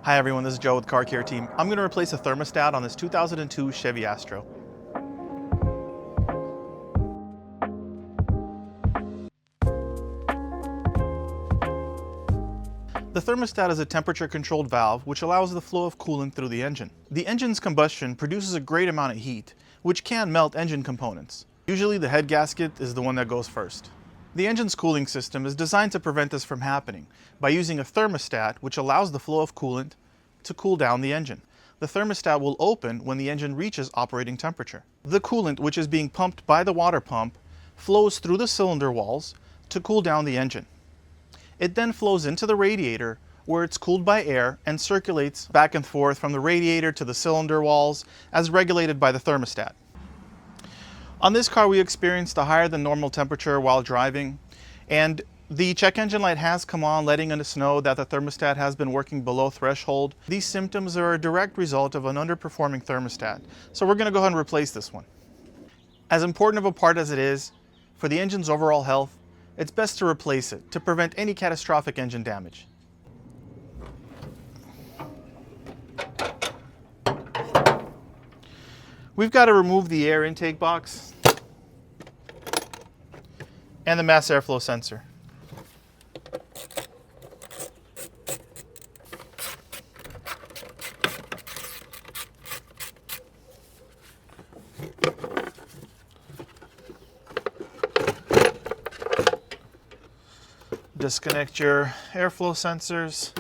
Hi everyone, this is Joe with Car Care Team. I'm going to replace a thermostat on this 2002 Chevy Astro. The thermostat is a temperature-controlled valve which allows the flow of coolant through the engine. The engine's combustion produces a great amount of heat, which can melt engine components. Usually the head gasket is the one that goes first. The engine's cooling system is designed to prevent this from happening by using a thermostat which allows the flow of coolant to cool down the engine. The thermostat will open when the engine reaches operating temperature. The coolant, which is being pumped by the water pump, flows through the cylinder walls to cool down the engine. It then flows into the radiator where it's cooled by air and circulates back and forth from the radiator to the cylinder walls as regulated by the thermostat. On this car we experienced a higher than normal temperature while driving, and the check engine light has come on, letting us know that the thermostat has been working below threshold. These symptoms are a direct result of an underperforming thermostat, so we're going to go ahead and replace this one. As important of a part as it is for the engine's overall health, it's best to replace it to prevent any catastrophic engine damage. We've got to remove the air intake box and the mass airflow sensor. Disconnect your airflow sensors.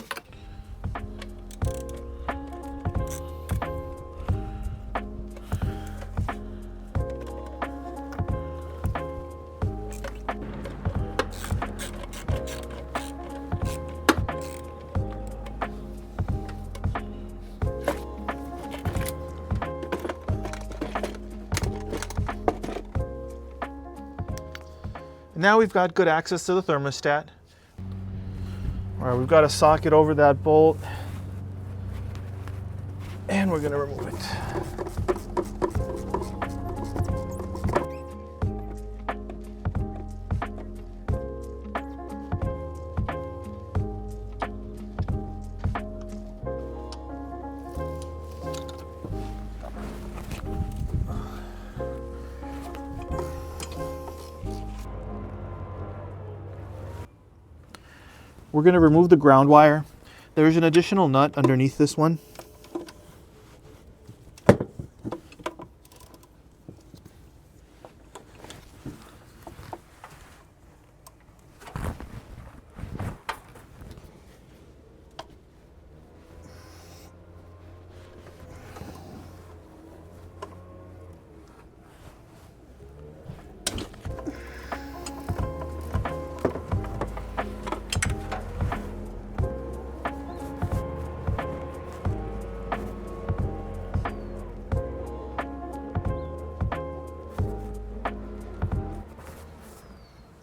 Now we've got good access to the thermostat. All right, we've got a socket over that bolt, and we're going to remove it. We're going to remove the ground wire. There's an additional nut underneath this one.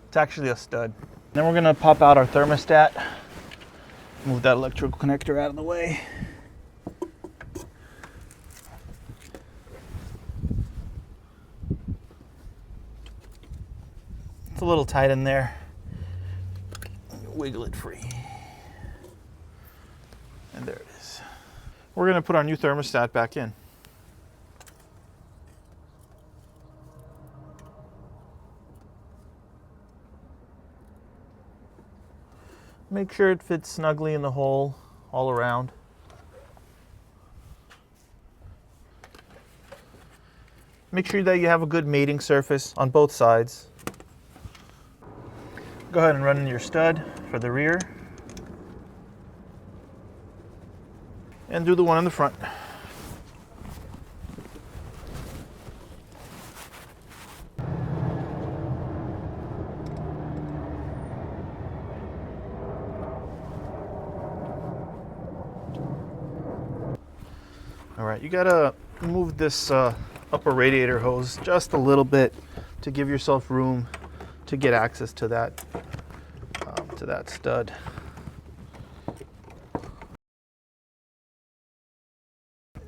It's actually a stud. Then we're gonna pop out our thermostat, move that electrical connector out of the way. It's a little tight in there. Wiggle it free. And there it is. We're gonna put our new thermostat back in. Make sure it fits snugly in the hole all around. Make sure that you have a good mating surface on both sides. Go ahead and run in your stud for the rear. And do the one in the front. All right, you gotta move this upper radiator hose just a little bit to give yourself room to get access to that stud.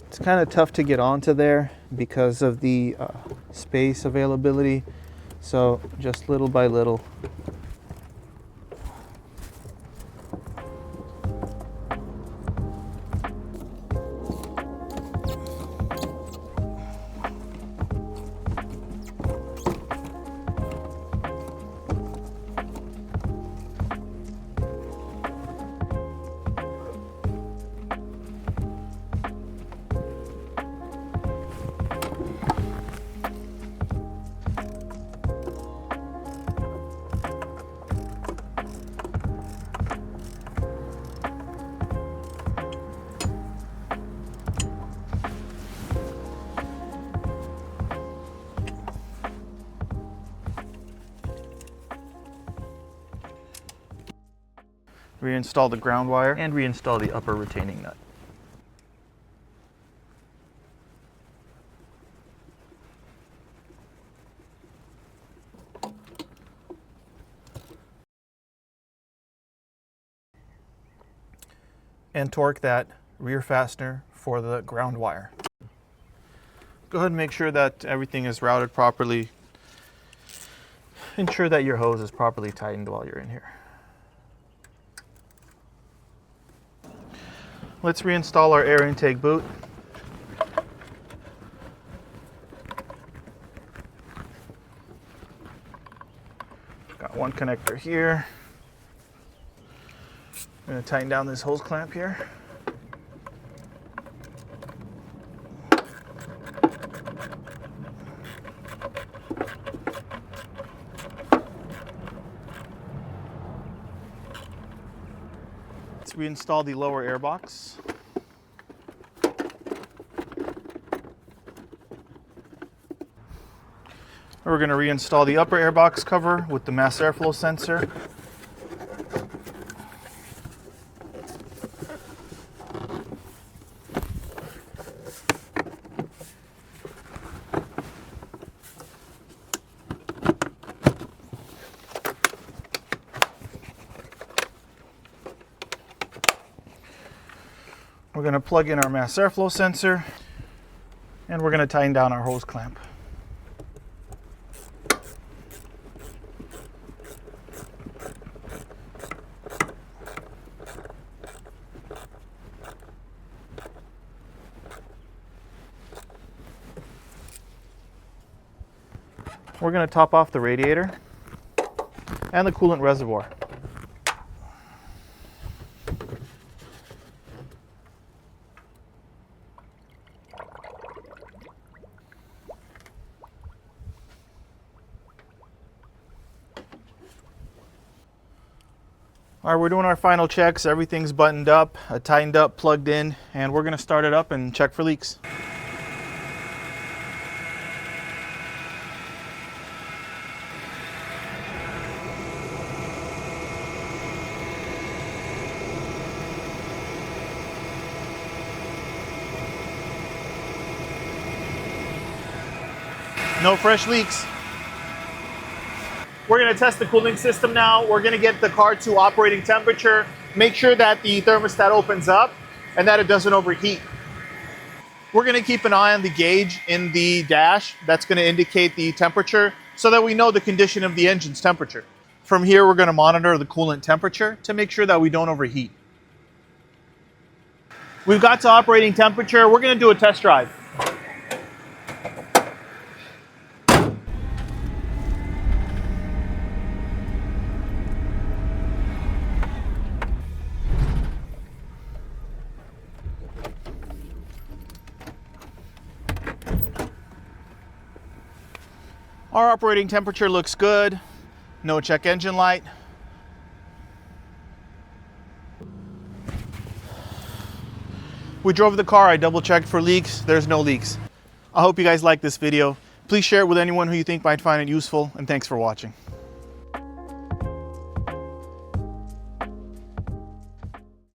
It's kind of tough to get onto there because of the space availability, so just little by little. Reinstall the ground wire. and reinstall the upper retaining nut. And torque that rear fastener for the ground wire. Go ahead and make sure that everything is routed properly. Ensure that your hose is properly tightened while you're in here. Let's reinstall our air intake boot. Got one connector here. I'm going to tighten down this hose clamp here. Let's reinstall the lower air box. We're going to reinstall the upper air box cover with the mass airflow sensor. We're going to plug in our mass airflow sensor, and we're going to tighten down our hose clamp. We're going to top off the radiator and the coolant reservoir. All right, we're doing our final checks. Everything's buttoned up, tightened up, plugged in, and we're going to start it up and check for leaks. No fresh leaks. We're going to test the cooling system now. We're going to get the car to operating temperature, make sure that the thermostat opens up and that it doesn't overheat. We're going to keep an eye on the gauge in the dash. That's going to indicate the temperature so that we know the condition of the engine's temperature. From here, we're going to monitor the coolant temperature to make sure that we don't overheat. We've got to operating temperature. We're going to do a test drive. Our operating temperature looks good. No check engine light. We drove the car, I double checked for leaks. There's no leaks. I hope you guys like this video. Please share it with anyone who you think might find it useful, and thanks for watching.